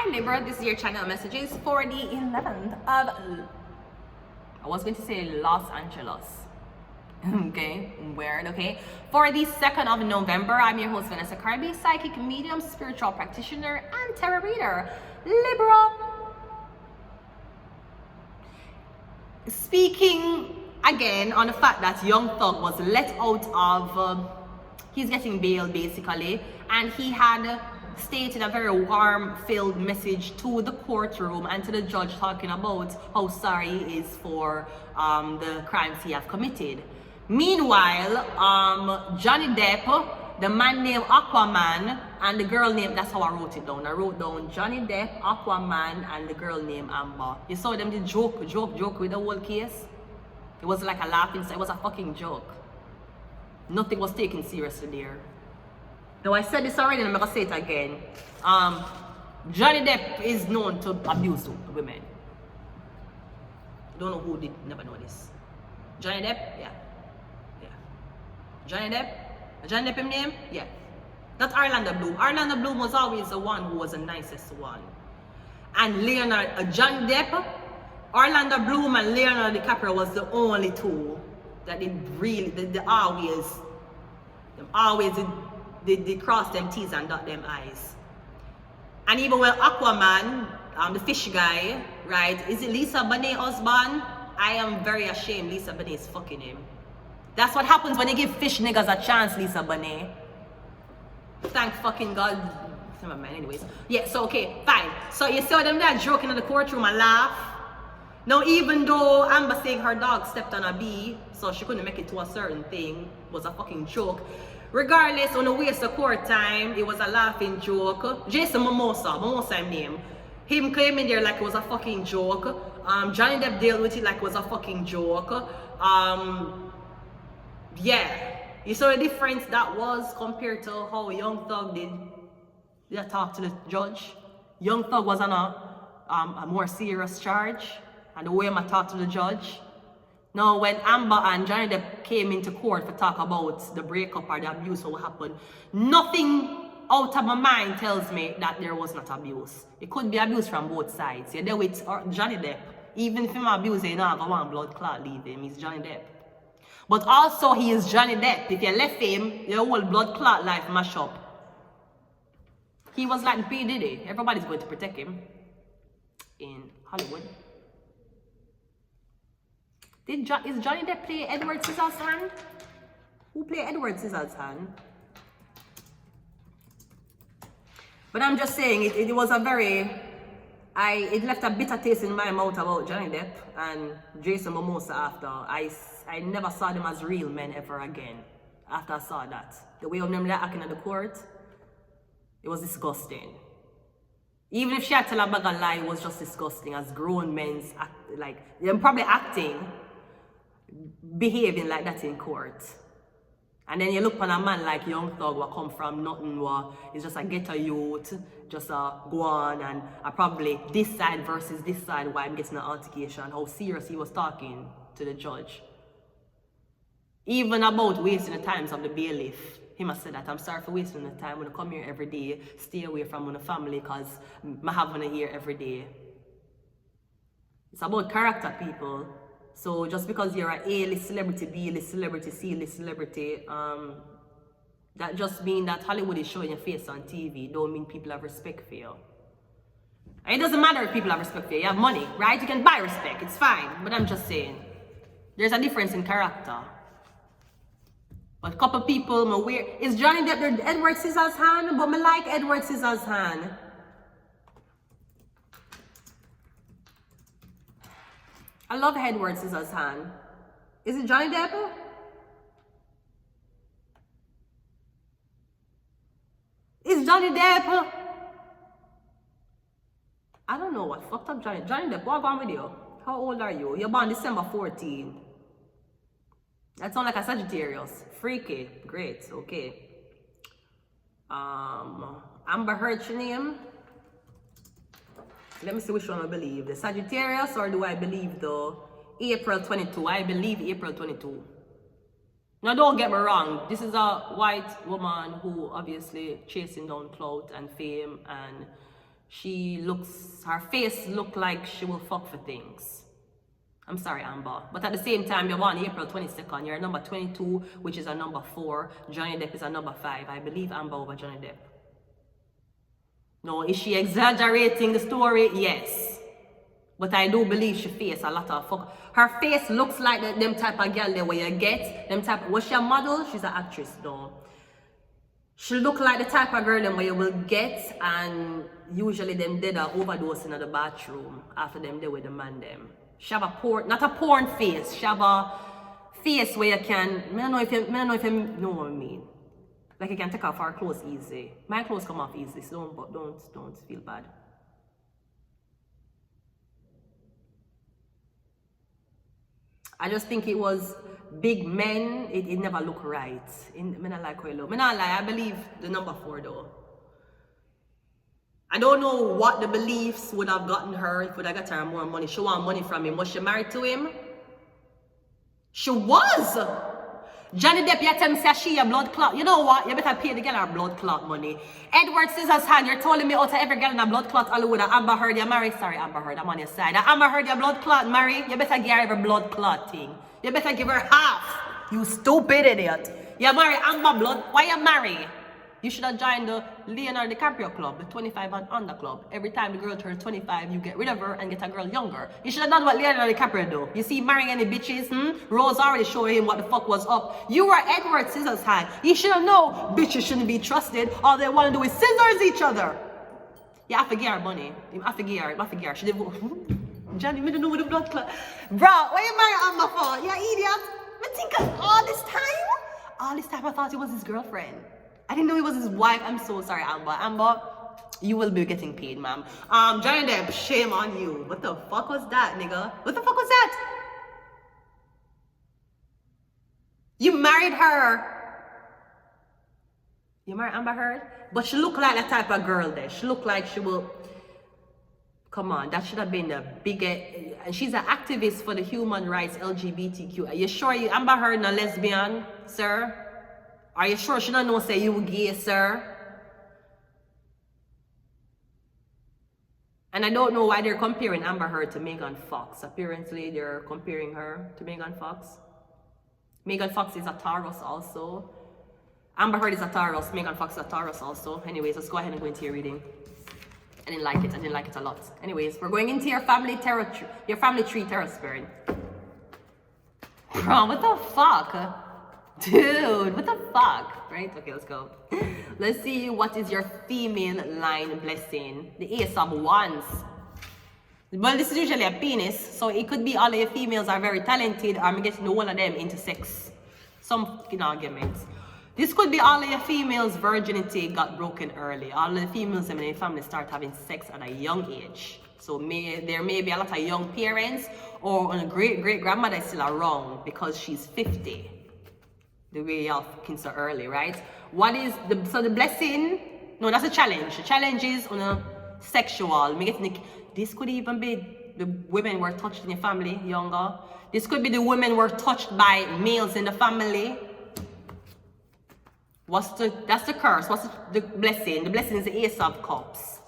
Hi Libra, this is your channel messages for the 11th of, I was going to say Los Angeles. Okay, weird, okay. For the 2nd of November, I'm your host Vanessa Carby, psychic medium, spiritual practitioner, and tarot reader. Libra. Speaking again on the fact that Young Thug was let out of, he's getting bail basically, and he had stated a very warm-filled message to the courtroom and to the judge talking about how sorry he is for the crimes he has committed. Meanwhile, Johnny Depp, the man named Aquaman, and the girl named, that's how I wrote it down. I wrote down Johnny Depp, Aquaman, and the girl named Amber. You saw them the joke with the whole case? It was like a laughing, it was a fucking joke. Nothing was taken seriously there. Now I said this already and I'm gonna say it again. Johnny Depp is known to abuse women. Don't know who did, never know this. Johnny Depp, yeah. Johnny Depp his name? Yeah. Not Orlando Bloom. Orlando Bloom was always the one who was the nicest one. And Johnny Depp, Orlando Bloom and Leonardo DiCaprio was the only two that they really, they cross them T's and dot them I's. And even when Aquaman, the fish guy, right, is it Lisa Bonet's husband? I am very ashamed Lisa Bonet is fucking him. That's what happens when you give fish niggas a chance, Lisa Bonet. Thank fucking God. Never mind, anyways. Yeah, so okay, fine. So you saw them there joking in the courtroom and laugh. Now, even though Amber saying her dog stepped on a bee, so she couldn't make it to a certain thing, was a fucking joke. Regardless, on the waste of court time, it was a laughing joke. Jason Momoa his name. Him came in there like it was a fucking joke. Johnny Depp dealt with it like it was a fucking joke. Yeah. You saw the difference that was compared to how Young Thug did talk to the judge. Young Thug was on a more serious charge, and the way I talked to the judge. Now, when Amber and Johnny Depp came into court to talk about the breakup or the abuse or what happened, nothing out of my mind tells me that there was not abuse. It could be abuse from both sides. You're there with Johnny Depp. Even if him abuse, you know, go on blood clot leave him. He's Johnny Depp. But also, he is Johnny Depp. If you left him, your whole blood clot life mash up. He was like P. Diddy. Everybody's going to protect him in Hollywood. Is Johnny Depp play Edward Scissorhands? Who played Edward Scissorhands? But I'm just saying, it was a very, it left a bitter taste in my mouth about Johnny Depp and Jason Momoa after. I never saw them as real men ever again after I saw that. The way of them acting at the court, it was disgusting. Even if she had to tell a bag of lie, it was just disgusting as grown men, like, they're probably acting, behaving like that in court. And then you look on a man like Young Thug who come from nothing, is just a ghetto youth, just go on and probably this side versus this side why I'm getting an altercation, how serious he was talking to the judge. Even about wasting the times of the bailiff. He must say that, I'm sorry for wasting the time. When I come here every day, stay away from my family because I have one here every day. It's about character, people. So just because you're an A-list celebrity, B-list celebrity, C-list celebrity, that just means that Hollywood is showing your face on TV. Don't mean people have respect for you. And it doesn't matter if people have respect for you. You have money, right? You can buy respect. It's fine. But I'm just saying, there's a difference in character. But a couple people, is Johnny Depp the Edward Scissorhands? But I like Edward Scissorhands. I love Edward Scissorhands. Is it Johnny Depp? Is Johnny Depp? I don't know what fucked up Johnny Depp, what's going with you? How old are you? You're born December 14. That sounds like a Sagittarius. Freaky. Great. Okay. Amber Heard's name. Let me see which one I believe. The Sagittarius, or do I believe the April 22? I believe April 22. Now don't get me wrong. This is a white woman who obviously chasing down clout and fame and Her face look like she will fuck for things. I'm sorry, Amber. But at the same time, you're born April 22nd. You're a number 22, which is a number 4. Johnny Depp is a number 5. I believe Amber over Johnny Depp. No, is she exaggerating the story? Yes. But I do believe she face a lot of fuck. Her face looks like them type of girl there where you get them type. Was she a model? She's an actress, though. She look like the type of girl them where you will get, and usually them dead or overdose in the bathroom after them there with the man them. She have a not a porn face. She have a face where you can. I don't know if you know what I mean. Like you can take off her clothes easy. My clothes come off easy, so don't feel bad. I just think it was big men. It never look right. I don't like how it look. I don't lie. I believe the number 4 though. I don't know what the beliefs would have gotten her if would have got her more money. She want money from him. Was she married to him? She was. Johnny Depp, you tell me say she a blood clot. You know what? You better pay the girl her blood clot money. Edward Scissorhands, you're telling me out of every girl in a blood clot Hollywood, Amber Heard you marry. Sorry, Amber Heard, I'm on your side. Amber Heard your blood clot marry. You better give her every blood clot thing. You better give her half. You stupid idiot. You marry Amber blood. Why you marry? You should have joined the Leonardo DiCaprio club, the 25 and under club. Every time the girl turns 25, you get rid of her and get a girl younger. You should have done what Leonardo DiCaprio do. You see, marrying any bitches, Rose already showed him what the fuck was up. You were Edward Scissorhands. You should have known bitches shouldn't be trusted. All they want to do is scissors each other. You have to get her money. You have to get her. She did. Johnny, me don't know what the blood clot. Bro, why you marry Amber for? You idiot. I think all this time I thought it was his girlfriend. I didn't know he was his wife. I'm so sorry, Amber. Amber, you will be getting paid, ma'am. Johnny Depp, shame on you. What the fuck was that, nigga? What the fuck was that? You married her. You married Amber Heard? But she looked like that type of girl there. She looked like she will... Come on, that should have been the biggest... And she's an activist for the human rights, LGBTQ. Are you sure Amber Heard a lesbian, sir? Are you sure she don't know say you gay, sir? And I don't know why they're comparing Amber Heard to Megan Fox. Apparently they're comparing her to Megan Fox. Megan Fox is a Taurus also. Amber Heard is a Taurus. Megan Fox is a Taurus also. Anyways, let's go ahead and go into your reading. I didn't like it a lot. Anyways, we're going into your family tree tarot spirit. Bro, what the fuck? Dude, what the fuck? Right? Okay, let's go. Let's see what is your female line blessing. The Ace of Wands. Well, this is usually a penis, so it could be all of your females are very talented, or I'm getting one of them into sex. Some arguments. This could be all of your females' virginity got broken early. All of the females in your family start having sex at a young age. So there may be a lot of young parents, or a great-grandmother is still around because she's 50. The way y'all fucking so early, right? What is the blessing? No, that's a challenge. The challenge is on a sexual. This could even be the women were touched in your family, younger. This could be the women were touched by males in the family. That's the curse. What's the blessing? The blessing is the Ace of Cups.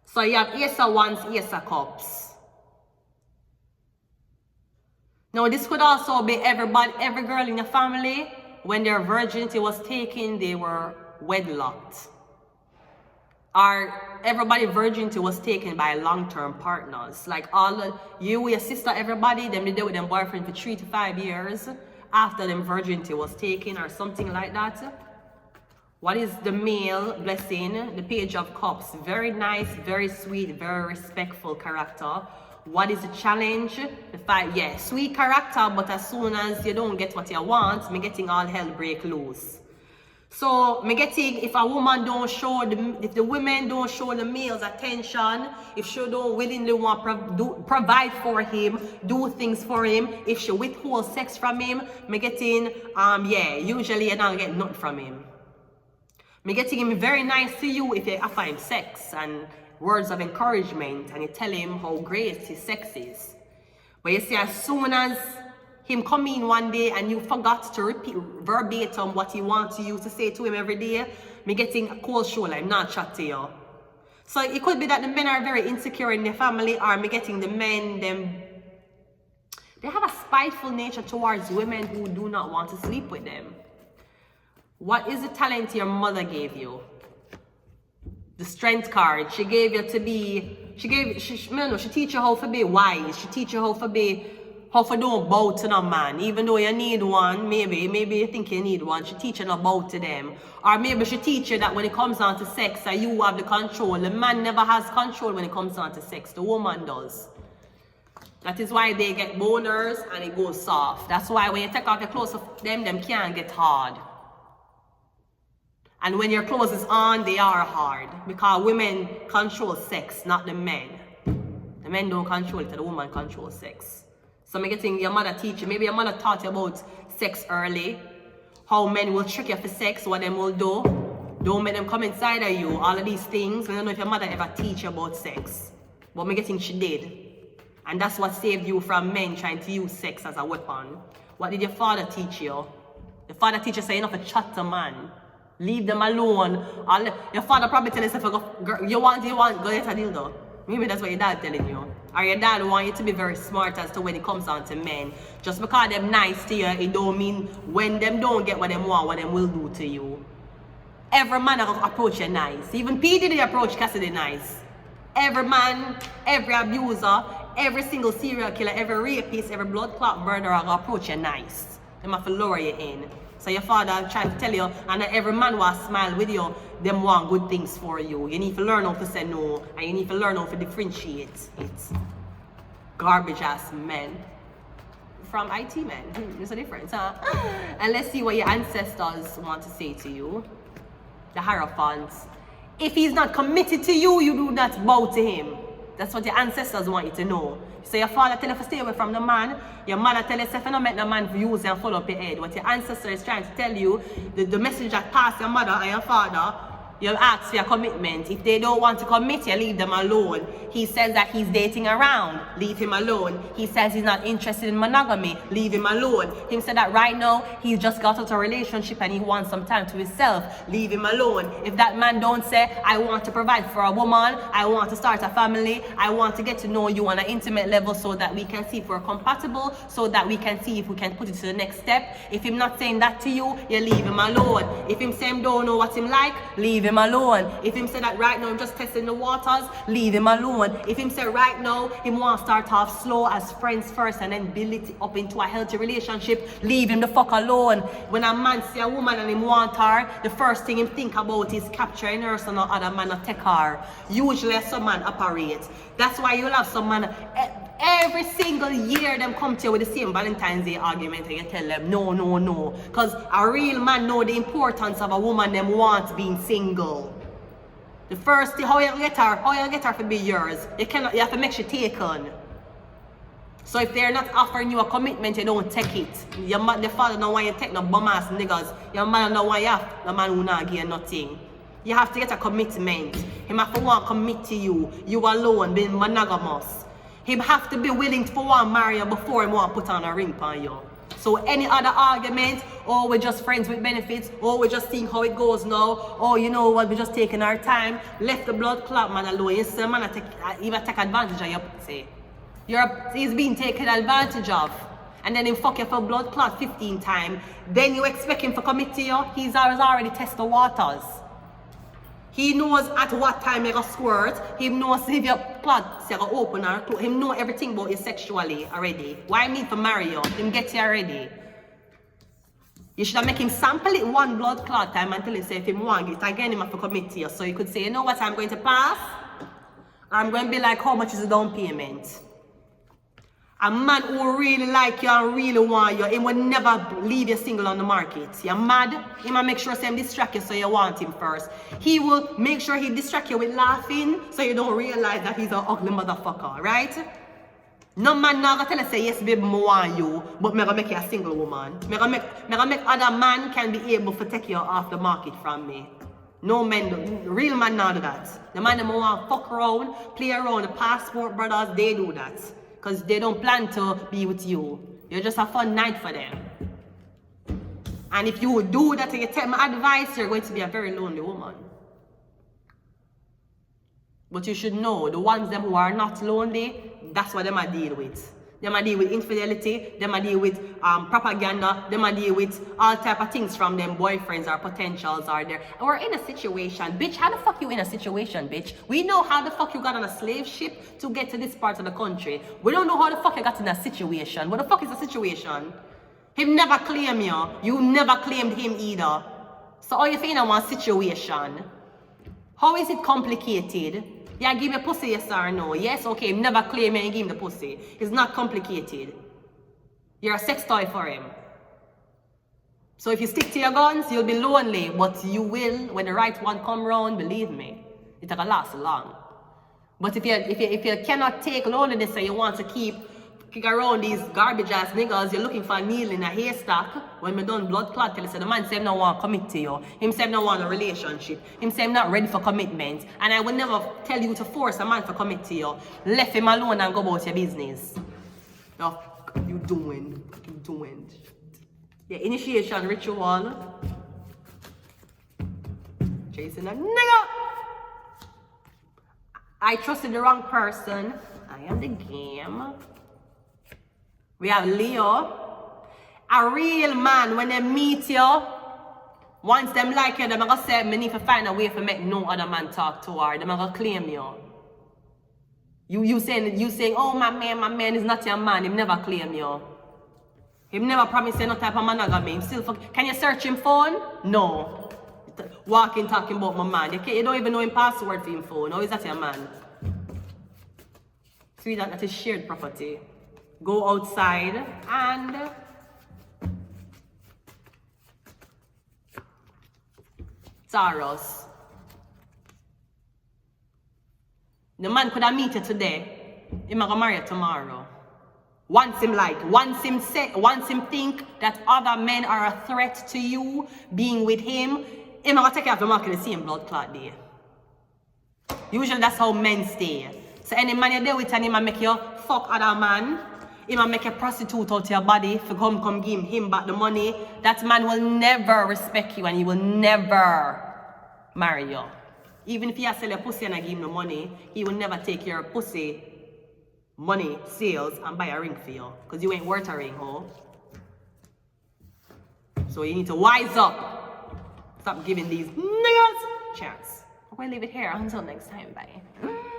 So you have Ace of Wands, Ace of Cups. Now this could also be every girl in your family. When their virginity was taken, they were wedlocked. Or everybody's virginity was taken by long-term partners. Like you, your sister, everybody, them they deal with their boyfriend for 3 to 5 years after them virginity was taken or something like that. What is the male blessing? The Page of Cups. Very nice, very sweet, very respectful character. What is the challenge? The 5, yeah, sweet character, but as soon as you don't get what you want, me getting all hell break loose. So me getting, if a woman don't show if the women don't show the males attention, if she don't willingly want provide for him, do things for him, if she withhold sex from him, me getting, yeah, usually you don't get nothing from him. Me getting him very nice to you if you offer him sex and words of encouragement, and you tell him how great his sex is. But you see, as soon as him come in one day and you forgot to repeat verbatim what he wants you to say to him every day, me getting a cold shoulder, I'm not chat to you. So it could be that the men are very insecure in their family, or me getting the men, they have a spiteful nature towards women who do not want to sleep with them. What is the talent your mother gave you? The strength card. She gave you to be, she teach you how to be wise. She teach you how to don't bow to no man. Even though you need one, maybe you think you need one, she teach you not bow to them. Or maybe she teach you that when it comes down to sex, that you have the control. The man never has control when it comes down to sex. The woman does. That is why they get boners and it goes soft. That's why when you take off your clothes of them can't get hard. And when your clothes is on, they are hard. Because women control sex, not the men. The men don't control it, the woman controls sex. So I'm getting your mother teach you. Maybe your mother taught you about sex early. How men will trick you for sex, what them will do. Don't make them come inside of you. All of these things. I don't know if your mother ever teach you about sex. But I'm getting she did. And that's what saved you from men trying to use sex as a weapon. What did your father teach you? Your father teach you say you know to chat to man. Leave them alone. Your father probably tell you, you want, go get a dildo. Maybe that's what your dad telling you. Or your dad want you to be very smart as to when it comes down to men. Just because them nice to you, it don't mean when them don't get what them want, what them will do to you. Every man will approach you nice. Even P. Diddy approach Cassidy nice. Every man, every abuser, every single serial killer, every rapist, every blood clot murderer will approach you nice. They have to lower you in. So your father trying to tell you, and every man will smile with you, them want good things for you. You need to learn how to say no, and you need to learn how to differentiate it. Garbage ass men. From IT men. There's a difference, huh? And let's see what your ancestors want to say to you. The Hierophants. If he's not committed to you, you do not bow to him. That's what your ancestors want you to know. So your father tell you to stay away from the man. Your mother tell you if you don't make the man use and follow up your head. What your ancestor is trying to tell you, the message that passed your mother and your father, you ask for your commitment. If they don't want to commit, you leave them alone. He says that he's dating around. Leave him alone. He says he's not interested in monogamy. Leave him alone. He said that right now, he's just got out of a relationship and he wants some time to himself. Leave him alone. If that man don't say, I want to provide for a woman, I want to start a family, I want to get to know you on an intimate level so that we can see if we're compatible, so that we can see if we can put it to the next step. If him not saying that to you, you leave him alone. If him saying don't know what him like, leave him alone. If him say that right now I'm just testing the waters, leave him alone. If him say right now him want to start off slow as friends first and then build it up into a healthy relationship, leave him the fuck alone. When a man see a woman and him want her, the first thing him think about is capturing her so no other man not take her. Usually some man operates. That's why you'll have some man every single year them come to you with the same Valentine's Day argument and you tell them no. Because a real man know the importance of a woman them want being single. The first thing, how you get her to be yours. You have to make she taken. So if they're not offering you a commitment, you don't take it. The father don't want you to take no bum ass niggas. Your mother don't want you the man who not give you nothing. You have to get a commitment. He have to want to commit to you. You alone, being monogamous. He have to be willing to want to marry you before he want to put on a ring on you. So any other argument, oh, we're just friends with benefits, oh, we're just seeing how it goes now, oh, you know what, we're just taking our time, left the blood clot man alone. You see, man, even take advantage of you, say. He's being taken advantage of. And then he fuck you for blood clot 15 times. Then you expect him to commit to you? He's already tested the waters. He knows at what time you're going to squirt. He knows if your clot is going to open or close. He knows everything about you sexually already. Why need to marry you? Him get you already. You should have make him sample it one blood clot time until he say if he want it. Again, he have to commit to you. So you could say, you know what, I'm going to pass. I'm going to be like, how much is the down payment? A man who really like you and really want you, he will never leave you single on the market. You're mad, he might make sure him distract you so you want him first. He will make sure he distract you with laughing so you don't realize that he's an ugly motherfucker, right? No man now gonna tell you say, yes baby, I want you, but I'm gonna make you a single woman. I'm gonna make other man can be able to take you off the market from me. No men do. Real man now do that. The man that want to fuck around, play around, the passport brothers, they do that. Because they don't plan to be with you. You're just a fun night for them. And if you do that and you take my advice, you're going to be a very lonely woman. But you should know, the ones them who are not lonely, that's what them I deal with. Them I deal with infidelity, them I deal with propaganda, them I deal with all type of things from them boyfriends or potentials are there. And we're in a situation, bitch, how the fuck you in a situation, bitch? We know how the fuck you got on a slave ship to get to this part of the country. We don't know how the fuck you got in a situation. What the fuck is the situation? Him never claimed you. You never claimed him either. So how you feel in one situation? How is it complicated? Yeah, give me a pussy, yes or no? Yes, okay, him never claim and give him the pussy. It's not complicated. You're a sex toy for him. So if you stick to your guns, you'll be lonely, but you will, when the right one come round, believe me, it's not gonna last long. But if you cannot take loneliness and you want to keep around these garbage ass niggas, you're looking for a needle in a haystack. When me done blood clot, tell you, so the man say him not want to commit to you. Him say him not want a relationship. Him say him not ready for commitment. And I will never tell you to force a man to commit to you. Left him alone and go about your business. The fuck you doing? What you doing? The initiation ritual. Chasing a nigga. I trusted the wrong person. I am the game. We have Leo. A real man, when they meet you, once them like you, they're going to say, I need to find a way to make no other man talk to her. They're going to claim you. You saying, oh, my man is not your man. He never claim you. He never promised you no type of monogamy. Can you search him phone? No. Walking, talking about my man. You don't even know him password for him phone. How is that your man? See that is shared property. Go outside and Taurus. The man could have meet you today. He might marry you tomorrow. Once him think that other men are a threat to you being with him, he might take you off the market the same blood clot day. Usually that's how men stay. So any man you deal with and he might make you fuck other man. He might make a prostitute out of your body for come give him back the money. That man will never respect you and he will never marry you. Even if you sell your pussy and I give him the money, he will never take your pussy money, sales, and buy a ring for you. Because you ain't worth a ring, ho. So you need to wise up. Stop giving these niggas chance. I'm going to leave it here. Until next time, bye.